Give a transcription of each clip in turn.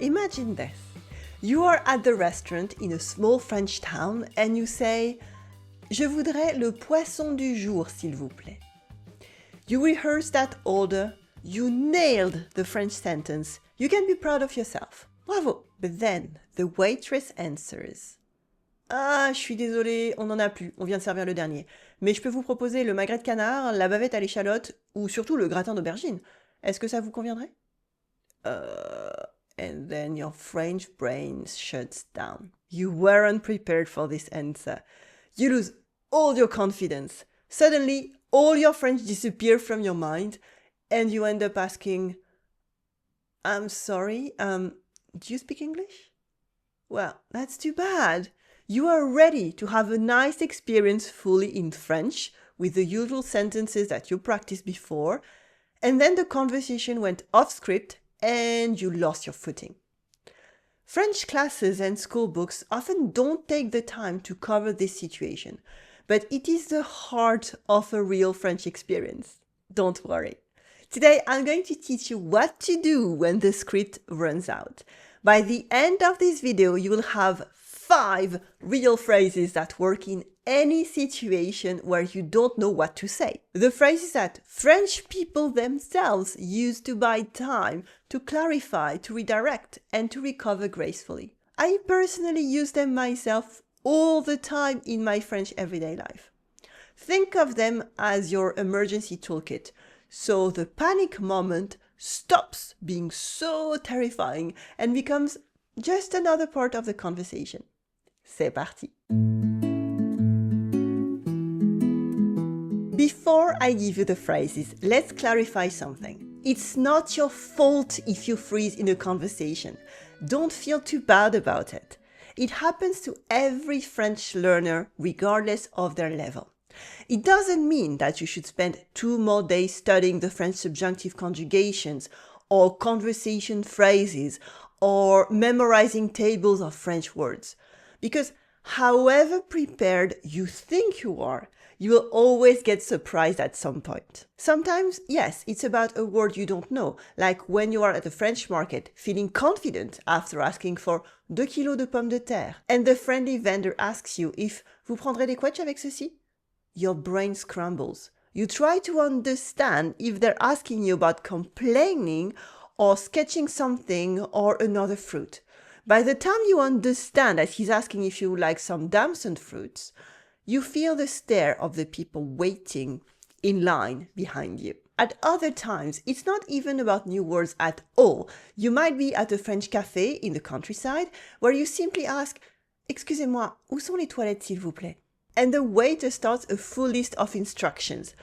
Imagine this. You are at the restaurant in a small French town and you say, Je voudrais le poisson du jour, s'il vous plaît. You rehearse that order, you nailed the French sentence, you can be proud of yourself. Bravo! But then the waitress answers. Ah, je suis désolée, on n'en a plus, on vient de servir le dernier. Mais je peux vous proposer le magret de canard, la bavette à l'échalote ou surtout le gratin d'aubergine. Est-ce que ça vous conviendrait? And then your French brain shuts down. You weren't prepared for this answer. You lose all your confidence. Suddenly, all your French disappear from your mind and you end up asking, I'm sorry, do you speak English? Well, that's too bad. You are ready to have a nice experience fully in French with the usual sentences that you practiced before, and then the conversation went off script and you lost your footing. French classes and school books often don't take the time to cover this situation, but it is the heart of a real French experience. Don't worry. Today, I'm going to teach you what to do when the script runs out. By the end of this video, you will have 5 real phrases that work in any situation where you don't know what to say. The phrases that French people themselves use to buy time, to clarify, to redirect, and to recover gracefully. I personally use them myself all the time in my French everyday life. Think of them as your emergency toolkit, so the panic moment stops being so terrifying and becomes just another part of the conversation. C'est parti! Before I give you the phrases, let's clarify something. It's not your fault if you freeze in a conversation. Don't feel too bad about it. It happens to every French learner, regardless of their level. It doesn't mean that you should spend 2 more days studying the French subjunctive conjugations or conversation phrases or memorizing tables of French words. Because however prepared you think you are, you will always get surprised at some point. Sometimes, yes, it's about a word you don't know, like when you are at the French market feeling confident after asking for 2 kilos de pommes de terre, and the friendly vendor asks you if vous prendrez des quetchs avec ceci? Your brain scrambles. You try to understand if they're asking you about complaining or sketching something or another fruit. By the time you understand that he's asking if you like some damson fruits, you feel the stare of the people waiting in line behind you. At other times, it's not even about new words at all. You might be at a French café in the countryside where you simply ask, Excusez-moi, où sont les toilettes s'il vous plaît? And the waiter starts a full list of instructions.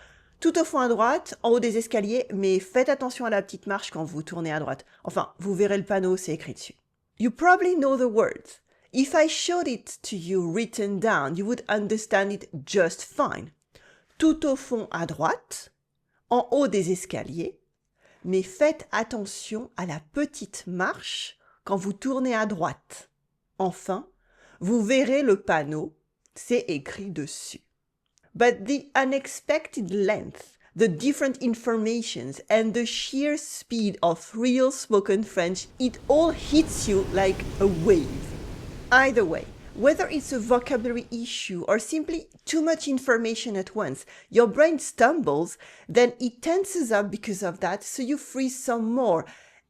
Tout au fond à droite, en haut des escaliers, mais faites attention à la petite marche quand vous tournez à droite. Enfin, vous verrez le panneau, c'est écrit dessus. You probably know the words. If I showed it to you written down, you would understand it just fine. Tout au fond à droite, en haut des escaliers, mais faites attention à la petite marche quand vous tournez à droite. Enfin, vous verrez le panneau, c'est écrit dessus. But the unexpected length, the different informations, and the sheer speed of real spoken French, it all hits you like a wave. Either way, whether it's a vocabulary issue or simply too much information at once, your brain stumbles, then it tenses up because of that, so you freeze some more,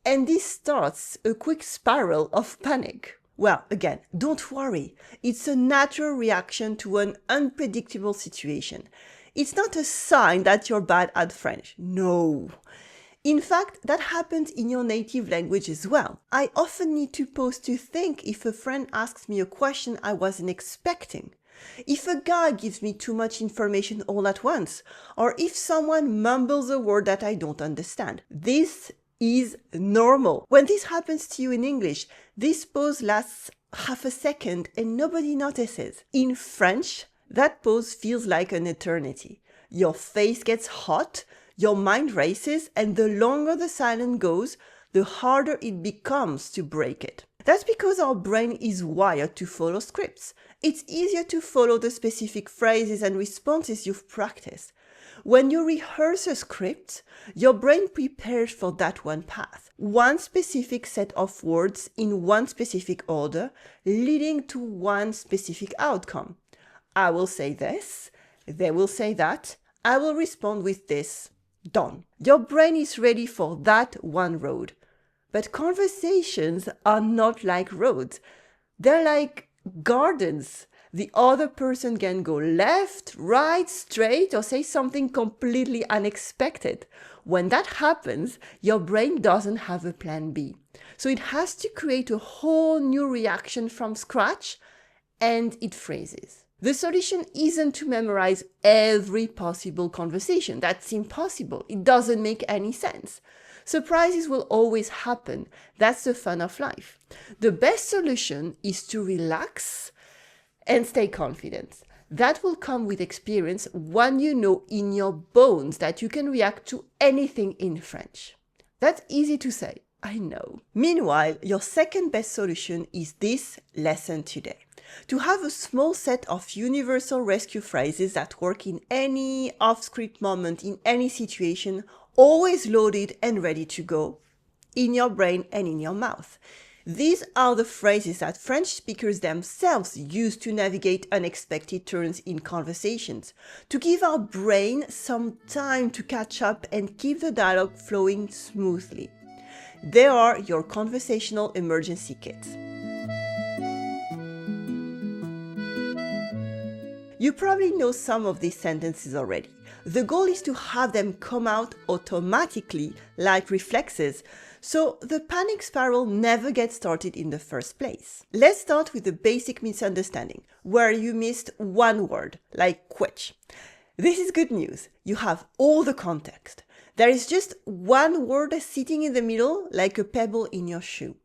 and this starts a quick spiral of panic. Well, again, don't worry. It's a natural reaction to an unpredictable situation. It's not a sign that you're bad at French. No. In fact, that happens in your native language as well. I often need to pause to think if a friend asks me a question I wasn't expecting, if a guy gives me too much information all at once, or if someone mumbles a word that I don't understand. This is normal. When this happens to you in English, this pause lasts half a second and nobody notices. In French, that pause feels like an eternity. Your face gets hot, your mind races, and the longer the silence goes, the harder it becomes to break it. That's because our brain is wired to follow scripts. It's easier to follow the specific phrases and responses you've practiced. When you rehearse a script, your brain prepares for that one path, one specific set of words in one specific order, leading to one specific outcome. I will say this, they will say that, I will respond with this. Done. Your brain is ready for that one road. But conversations are not like roads. They're like gardens. The other person can go left, right, straight, or say something completely unexpected. When that happens, your brain doesn't have a plan B. So it has to create a whole new reaction from scratch, and it freezes. The solution isn't to memorize every possible conversation. That's impossible. It doesn't make any sense. Surprises will always happen. That's the fun of life. The best solution is to relax and stay confident. That will come with experience when you know in your bones that you can react to anything in French. That's easy to say, I know. Meanwhile, your second best solution is this lesson today. To have a small set of universal rescue phrases that work in any off-script moment, in any situation, always loaded and ready to go, in your brain and in your mouth. These are the phrases that French speakers themselves use to navigate unexpected turns in conversations, to give our brain some time to catch up and keep the dialogue flowing smoothly. They are your conversational emergency kit. You probably know some of these sentences already. The goal is to have them come out automatically like reflexes, so the panic spiral never gets started in the first place. Let's start with the basic misunderstanding, where you missed one word, like quetch. This is good news. You have all the context. There is just one word sitting in the middle, like a pebble in your shoe.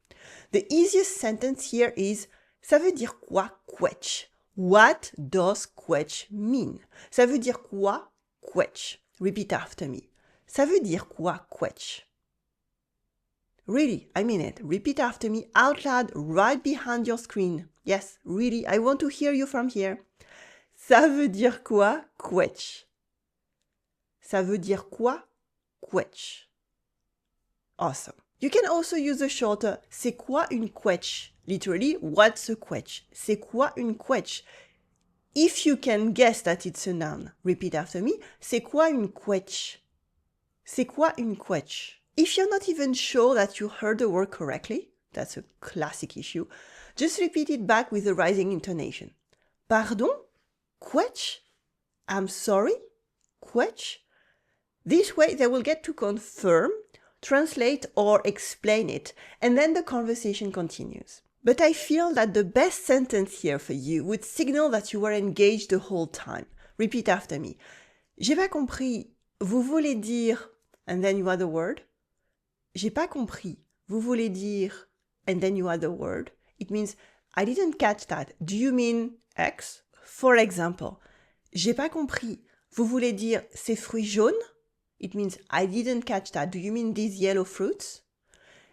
The easiest sentence here is ça veut dire quoi, quetch? What does quetch mean? Ça veut dire quoi, quetch? Repeat after me. Ça veut dire quoi, quetch? Really, I mean it. Repeat after me out loud right behind your screen. Yes, really, I want to hear you from here. Ça veut dire quoi, quetch? Ça veut dire quoi, quetch? Awesome. You can also use the shorter c'est quoi une quetch? Literally, what's a quetch? C'est quoi une quetch? If you can guess that it's a noun, repeat after me. C'est quoi une quetch? C'est quoi une quetch? If you're not even sure that you heard the word correctly, that's a classic issue, just repeat it back with a rising intonation. Pardon? Quetch? I'm sorry? Quetch? This way they will get to confirm, translate or explain it, and then the conversation continues. But I feel that the best sentence here for you would signal that you were engaged the whole time. Repeat after me. J'ai pas compris. Vous voulez dire... And then you add the word. J'ai pas compris. Vous voulez dire... And then you add the word. It means, I didn't catch that. Do you mean X? For example, j'ai pas compris. Vous voulez dire ces fruits jaunes? It means, I didn't catch that. Do you mean these yellow fruits?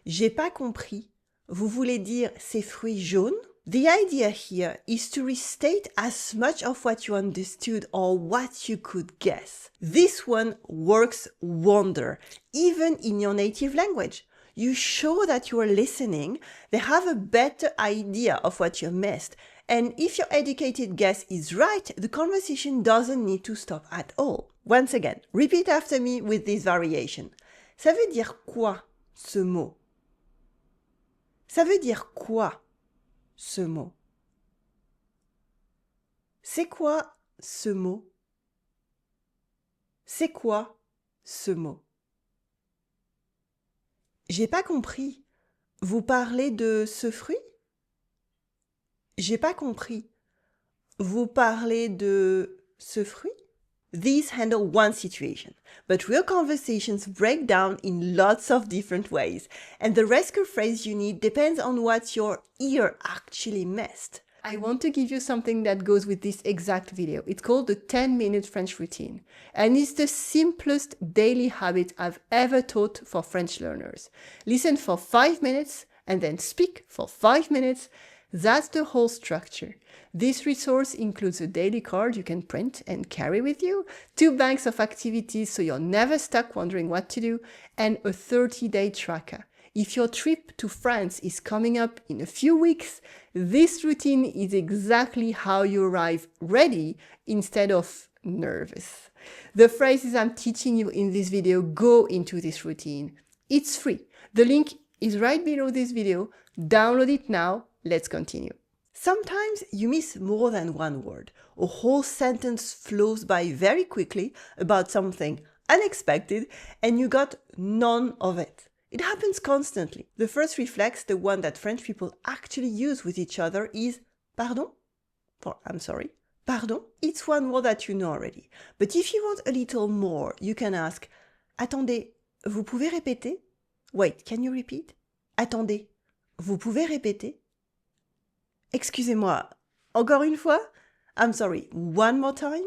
J'ai pas compris. Vous voulez dire ces fruits jaunes? The idea here is to restate as much of what you understood or what you could guess. This one works wonder, even in your native language. You show that you are listening, they have a better idea of what you missed. And if your educated guess is right, the conversation doesn't need to stop at all. Once again, repeat after me with this variation. Ça veut dire quoi, ce mot? Ça veut dire quoi, ce mot? C'est quoi, ce mot? C'est quoi, ce mot? J'ai pas compris. Vous parlez de ce fruit? J'ai pas compris. Vous parlez de ce fruit? These handle one situation, but real conversations break down in lots of different ways, and the rescue phrase you need depends on what your ear actually missed. I want to give you something that goes with this exact video. It's called the 10-minute French routine, and it's the simplest daily habit I've ever taught for French learners. Listen for 5 minutes, and then speak for 5 minutes, That's the whole structure. This resource includes a daily card you can print and carry with you, 2 banks of activities so you're never stuck wondering what to do, and a 30-day tracker. If your trip to France is coming up in a few weeks, this routine is exactly how you arrive ready instead of nervous. The phrases I'm teaching you in this video go into this routine. It's free. The link is right below this video. Download it now. Let's continue. Sometimes you miss more than one word. A whole sentence flows by very quickly about something unexpected and you got none of it. It happens constantly. The first reflex, the one that French people actually use with each other, is pardon? For I'm sorry. Pardon? It's one word that you know already. But if you want a little more, you can ask attendez, vous pouvez répéter? Wait, can you repeat? Attendez, vous pouvez répéter? Excusez-moi, encore une fois? I'm sorry, one more time?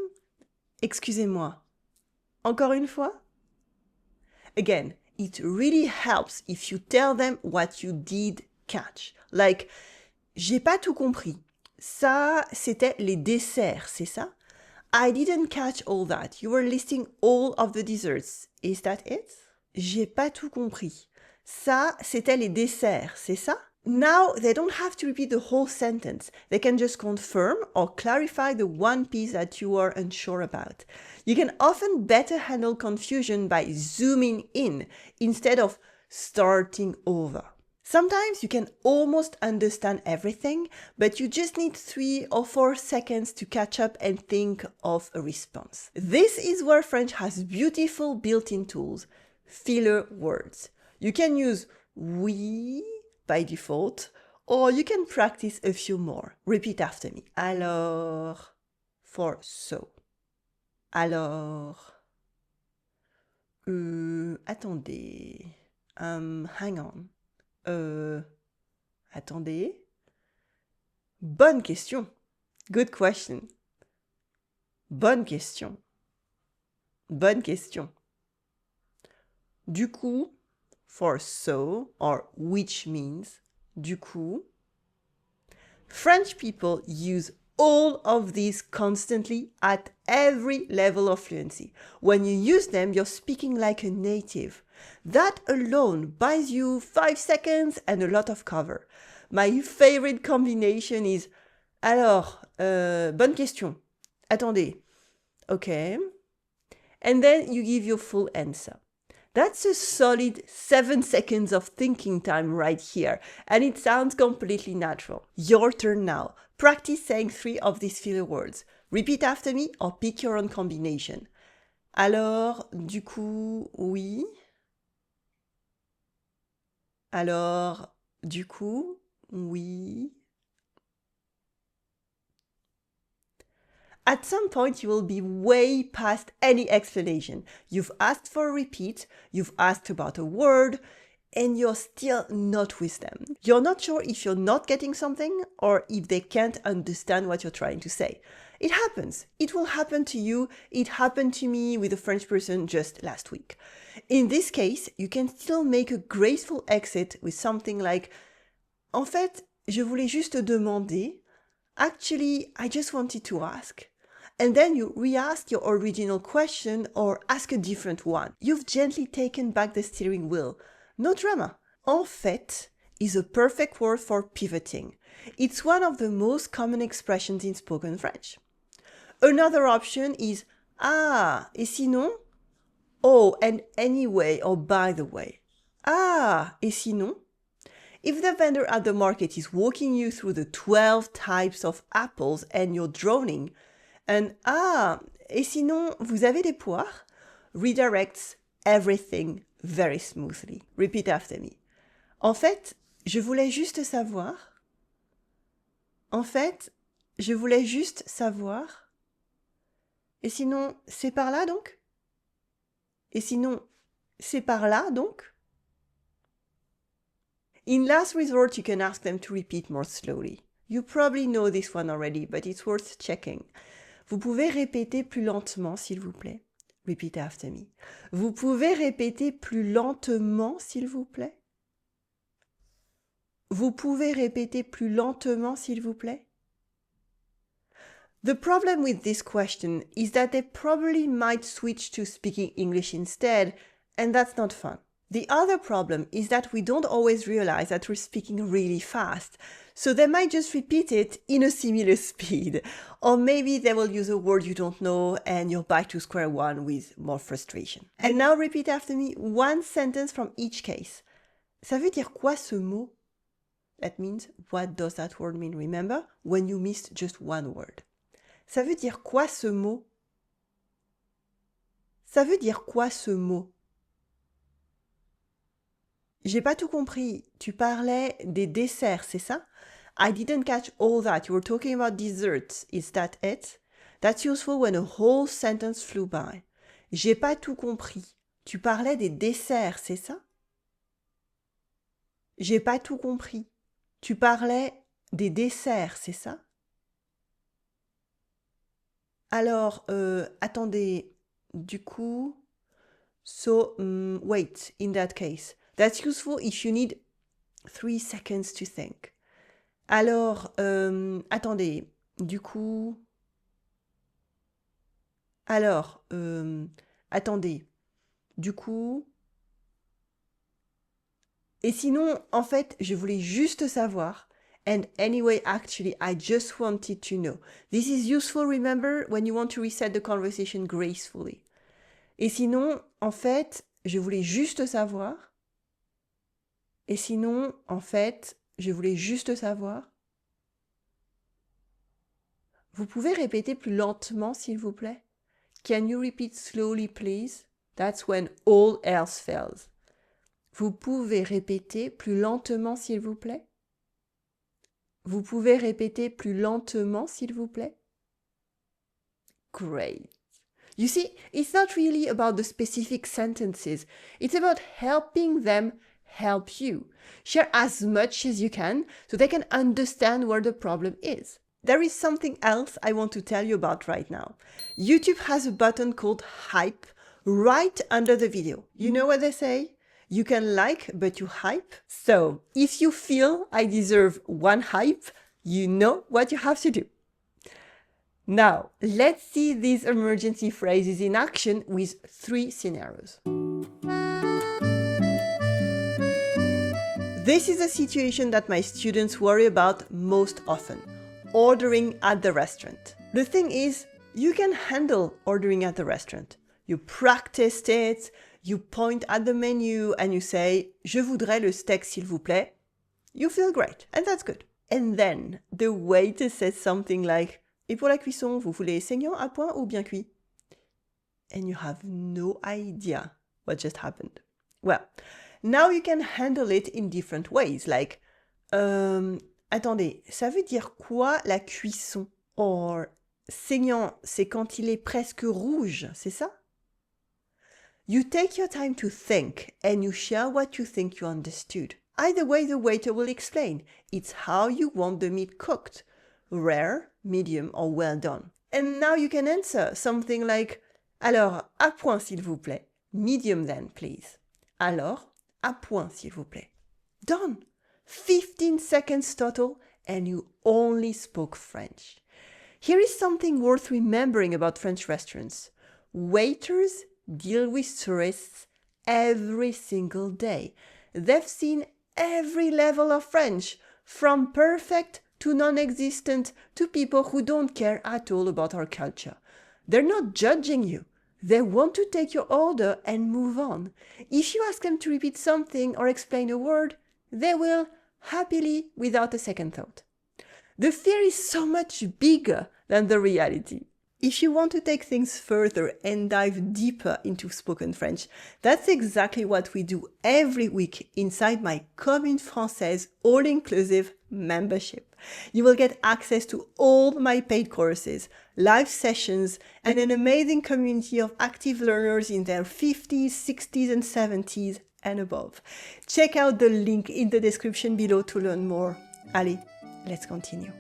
Excusez-moi, encore une fois? Again, it really helps if you tell them what you did catch. Like, j'ai pas tout compris. Ça, c'était les desserts, c'est ça? I didn't catch all that. You were listing all of the desserts. Is that it? J'ai pas tout compris. Ça, c'était les desserts, c'est ça? Now, they don't have to repeat the whole sentence. They can just confirm or clarify the one piece that you are unsure about. You can often better handle confusion by zooming in instead of starting over. Sometimes you can almost understand everything, but you just need 3 or 4 seconds to catch up and think of a response. This is where French has beautiful built-in tools, filler words. You can use oui by default, or you can practice a few more. Repeat after me. Alors, for so. Alors. Attendez. Hang on. Attendez. Bonne question. Good question. Bonne question. Bonne question. Du coup, for so, or which means, du coup. French people use all of these constantly at every level of fluency. When you use them, you're speaking like a native. That alone buys you 5 seconds and a lot of cover. My favorite combination is alors, bonne question. Attendez. Okay. And then you give your full answer. That's a solid 7 seconds of thinking time right here, and it sounds completely natural. Your turn now. Practice saying 3 of these filler words. Repeat after me or pick your own combination. Alors, du coup, oui. Alors, du coup, oui. At some point, you will be way past any explanation. You've asked for a repeat, you've asked about a word, and you're still not with them. You're not sure if you're not getting something or if they can't understand what you're trying to say. It happens. It will happen to you. It happened to me with a French person just last week. In this case, you can still make a graceful exit with something like En fait, je voulais juste demander. Actually, I just wanted to ask. And then you re-ask your original question or ask a different one. You've gently taken back the steering wheel. No drama. En fait is a perfect word for pivoting. It's one of the most common expressions in spoken French. Another option is ah, et sinon? Oh, and anyway or by the way. Ah, et sinon? If the vendor at the market is walking you through the 12 types of apples and you're droning, and ah, et sinon, vous avez des poires? Redirects everything very smoothly. Repeat after me. En fait, je voulais juste savoir. En fait, je voulais juste savoir. Et sinon, c'est par là donc? Et sinon, c'est par là donc? In last resort, you can ask them to repeat more slowly. You probably know this one already, but it's worth checking. Vous pouvez répéter plus lentement, s'il vous plaît. Repeat after me. Vous pouvez répéter plus lentement, s'il vous plaît. Vous pouvez répéter plus lentement, s'il vous plaît? The problem with this question is that they probably might switch to speaking English instead, and that's not fun. The other problem is that we don't always realize that we're speaking really fast, so they might just repeat it in a similar speed, or maybe they will use a word you don't know and you're back to square one with more frustration. And now repeat after me one sentence from each case. Ça veut dire quoi ce mot? That means, what does that word mean? Remember, when you missed just one word. Ça veut dire quoi ce mot? Ça veut dire quoi ce mot? J'ai pas tout compris. Tu parlais des desserts, c'est ça? I didn't catch all that. You were talking about desserts. Is that it? That's useful when a whole sentence flew by. J'ai pas tout compris. Tu parlais des desserts, c'est ça? J'ai pas tout compris. Tu parlais des desserts, c'est ça? Alors, attendez, du coup, so, wait, in that case. That's useful if you need 3 seconds to think. Alors, attendez, du coup... Alors, attendez, du coup... Et sinon, en fait, je voulais juste savoir. And anyway, actually, I just wanted to know. This is useful, remember, when you want to reset the conversation gracefully. Et sinon, en fait, je voulais juste savoir. Et sinon, en fait, je voulais juste savoir. Vous pouvez répéter plus lentement, s'il vous plaît? Can you repeat slowly, please? That's when all else fails. Vous pouvez répéter plus lentement, s'il vous plaît? Vous pouvez répéter plus lentement, s'il vous plaît? Great. You see, it's not really about the specific sentences. It's about helping them help you. Share as much as you can so they can understand where the problem is. There is something else I want to tell you about right now. YouTube has a button called Hype right under the video. You know what they say? You can like, but you hype. So if you feel I deserve one hype, you know what you have to do. Now, let's see these emergency phrases in action with 3 scenarios. This is a situation that my students worry about most often, ordering at the restaurant. The thing is, you can handle ordering at the restaurant. You practiced it, you point at the menu and you say, Je voudrais le steak s'il vous plaît. You feel great, and that's good. And then the waiter says something like, Et pour la cuisson, vous voulez saignant, à point ou bien cuit? And you have no idea what just happened. Well, now you can handle it in different ways, like, attendez, ça veut dire quoi la cuisson? Or, saignant, c'est quand il est presque rouge, c'est ça? You take your time to think and you share what you think you understood. Either way, the waiter will explain. It's how you want the meat cooked. Rare, medium, or well done. And now you can answer something like, Alors, à point s'il vous plaît. Medium then, please. Alors, à point s'il vous plaît. Done! 15 seconds total and you only spoke French. Here is something worth remembering about French restaurants. Waiters deal with tourists every single day. They've seen every level of French, from perfect to non-existent to people who don't care at all about our culture. They're not judging you. They want to take your order and move on. If you ask them to repeat something or explain a word, they will, happily, without a second thought. The fear is so much bigger than the reality. If you want to take things further and dive deeper into spoken French, that's exactly what we do every week inside my Comme une Française all-inclusive membership. You will get access to all my paid courses, live sessions, and an amazing community of active learners in their 50s, 60s, and 70s and above. Check out the link in the description below to learn more. Allez, let's continue.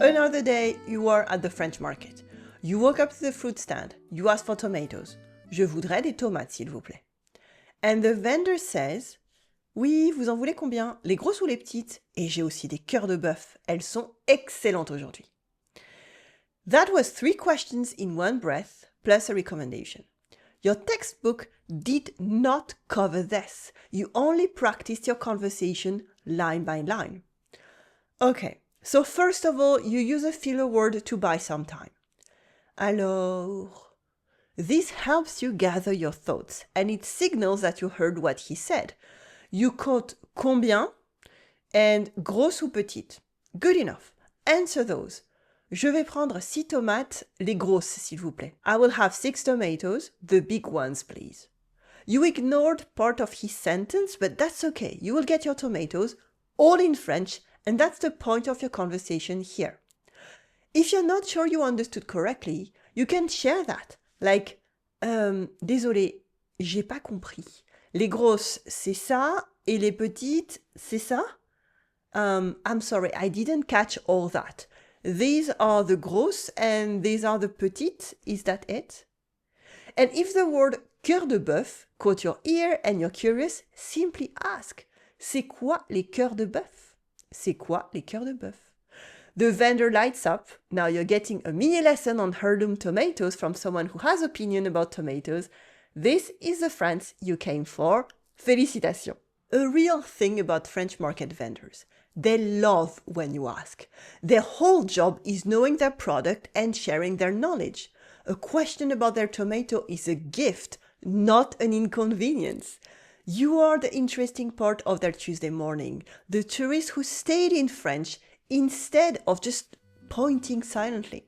Another day, you are at the French market. You walk up to the fruit stand. You ask for tomatoes. Je voudrais des tomates, s'il vous plaît. And the vendor says, oui, vous en voulez combien? Les grosses ou les petites? Et j'ai aussi des cœurs de bœuf. Elles sont excellentes aujourd'hui. That was 3 questions in one breath, plus a recommendation. Your textbook did not cover this. You only practiced your conversation line by line. Okay, so first of all, you use a filler word to buy some time. Alors, this helps you gather your thoughts, and it signals that you heard what he said. You quote combien and grosse ou petite. Good enough. Answer those. Je vais prendre 6 tomates, les grosses s'il vous plaît. I will have 6 tomatoes, the big ones please. You ignored part of his sentence, but that's okay. You will get your tomatoes, all in French, and that's the point of your conversation here. If you're not sure you understood correctly, you can share that. Like, désolé, j'ai pas compris. Les grosses, c'est ça, et les petites, c'est ça? I'm sorry, I didn't catch all that. These are the grosses and these are the petites. Is that it? And if the word cœur de bœuf caught your ear and you're curious, simply ask, c'est quoi les cœurs de bœuf? C'est quoi les cœurs de bœuf? The vendor lights up. Now you're getting a mini lesson on heirloom tomatoes from someone who has opinion about tomatoes. This is the France you came for. Félicitations. A real thing about French market vendors. They love when you ask. Their whole job is knowing their product and sharing their knowledge. A question about their tomato is a gift, not an inconvenience. You are the interesting part of their Tuesday morning, the tourist who stayed in French instead of just pointing silently.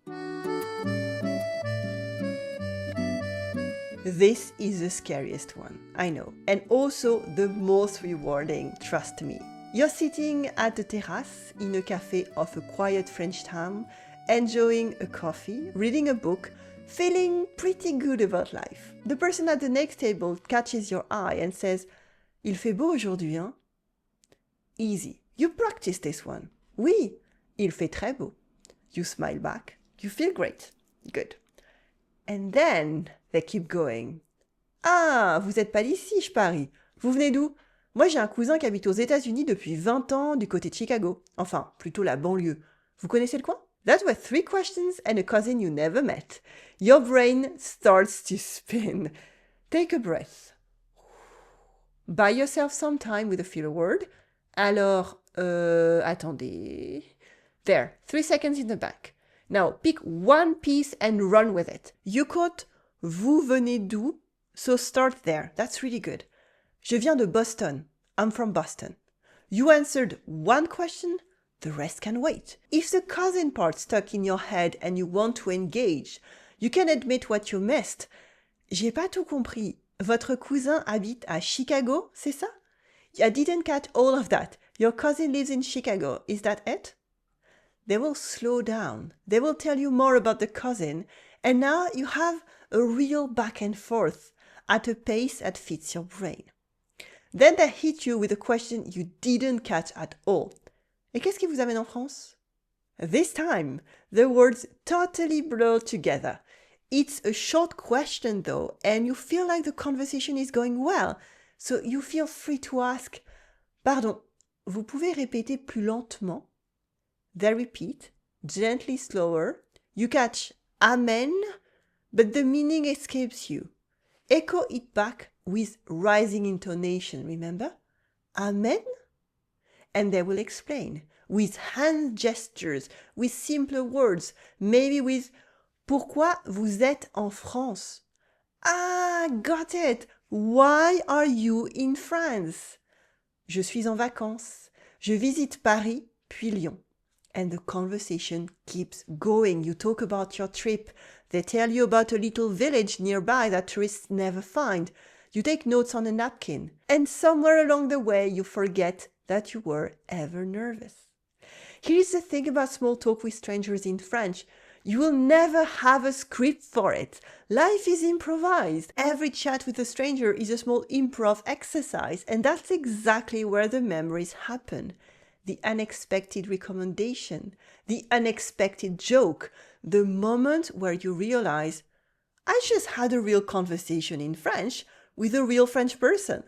This is the scariest one, I know, and also the most rewarding, trust me. You're sitting at the terrace in a cafe of a quiet French town, enjoying a coffee, reading a book, feeling pretty good about life. The person at the next table catches your eye and says, Il fait beau aujourd'hui, hein? Easy. You practice this one. Oui, il fait très beau. You smile back. You feel great. Good. And then they keep going. Ah, vous êtes pas d'ici, je parie. Vous venez d'où? Moi, j'ai un cousin qui habite aux États-Unis depuis 20 ans du côté de Chicago. Enfin, plutôt la banlieue. Vous connaissez le coin? That were 3 questions and a cousin you never met. Your brain starts to spin. Take a breath. Buy yourself some time with a filler word. Alors, attendez. There, 3 seconds in the back. Now, pick one piece and run with it. You quote Vous venez d'où? So start there. That's really good. Je viens de Boston. I'm from Boston. You answered one question, the rest can wait. If the cousin part stuck in your head and you want to engage, you can admit what you missed. J'ai pas tout compris. Votre cousin habite à Chicago, c'est ça? I didn't catch all of that. Your cousin lives in Chicago. Is that it? They will slow down. They will tell you more about the cousin. And now you have a real back and forth at a pace that fits your brain. Then they hit you with a question you didn't catch at all. Et qu'est-ce qui vous amène en France? This time, the words totally blur together. It's a short question though, and you feel like the conversation is going well. So you feel free to ask, Pardon, vous pouvez répéter plus lentement? They repeat, gently slower. You catch Amen, but the meaning escapes you. Echo it back with rising intonation, remember? Amen? And they will explain with hand gestures, with simpler words, maybe with Pourquoi vous êtes en France? Ah, got it! Why are you in France? Je suis en vacances. Je visite Paris, puis Lyon. And the conversation keeps going. You talk about your trip. They tell you about a little village nearby that tourists never find. You take notes on a napkin. And somewhere along the way, you forget that you were ever nervous. Here's the thing about small talk with strangers in French. You will never have a script for it. Life is improvised. Every chat with a stranger is a small improv exercise, and that's exactly where the memories happen. The unexpected recommendation, the unexpected joke, the moment where you realize, I just had a real conversation in French with a real French person.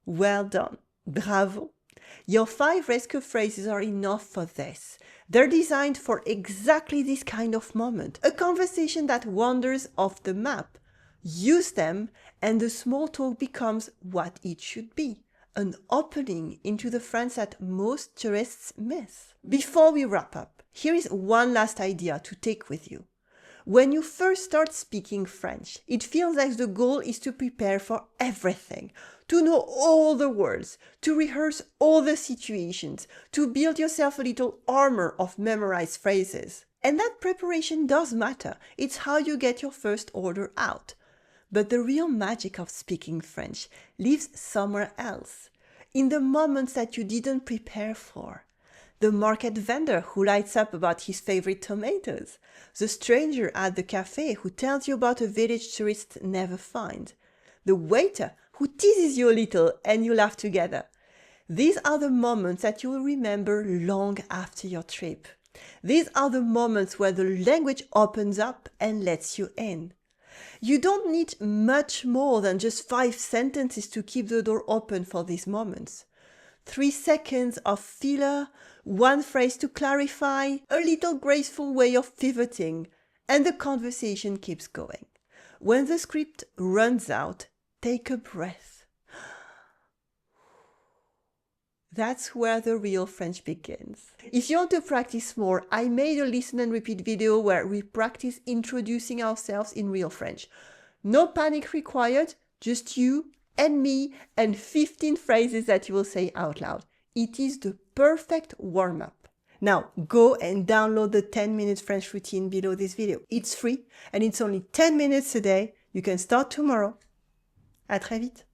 Well done. Bravo. Your 5 rescue phrases are enough for this. They're designed for exactly this kind of moment, a conversation that wanders off the map. Use them and the small talk becomes what it should be, an opening into the France that most tourists miss. Before we wrap up, here is one last idea to take with you. When you first start speaking French, it feels like the goal is to prepare for everything, to know all the words, to rehearse all the situations, to build yourself a little armor of memorized phrases. And that preparation does matter. It's how you get your first order out. But the real magic of speaking French lives somewhere else, in the moments that you didn't prepare for. The market vendor who lights up about his favorite tomatoes, the stranger at the cafe who tells you about a village tourists never find, the waiter who teases you a little and you laugh together. These are the moments that you will remember long after your trip. These are the moments where the language opens up and lets you in. You don't need much more than just 5 sentences to keep the door open for these moments. 3 seconds of filler, 1 phrase to clarify, a little graceful way of pivoting, and the conversation keeps going. When the script runs out, take a breath. That's where the real French begins. If you want to practice more, I made a listen and repeat video where we practice introducing ourselves in real French. No panic required, just you and me and 15 phrases that you will say out loud. It is the perfect warm-up. Now, go and download the 10-minute French routine below this video. It's free and it's only 10 minutes a day. You can start tomorrow. À très vite.